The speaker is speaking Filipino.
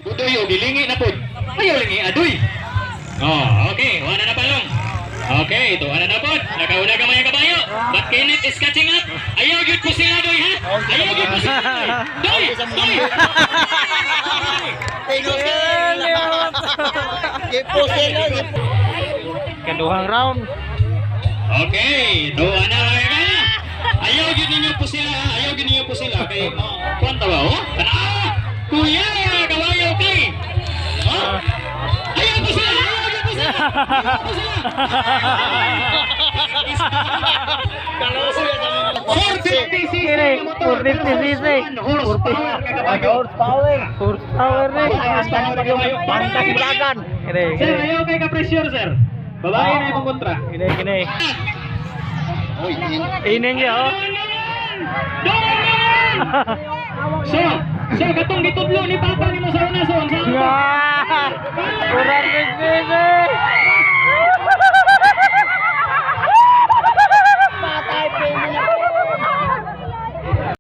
Udoy o gilingi na pod. Ayaw lingi adoy. Oh, okay, wala na palong. Okay, ito wala na pod. Nakauna ka mga kabayo. But Kenneth is catching up. Ayaw gyud ko sila doy ha. Ayaw gyud ko sila doy. Doy. Keduhang round. Okay, doa na mga kaya. Ayaw gyud ninyo po sila. Ayaw gyud ninyo po sila kay kwanta ba oh? Tanaw. Kuya, kabayo kay. Oh? Ayaw po sila. Ayaw gyud po sila. Ayaw po sila. 456 horsepower nih. Pantas belagan. Sir, ayaw kay ka-pressure, sir. Babae na yung kontra. Gini. Ini niya oh. So, katong gitudlo ni Papa ni mo sa una so.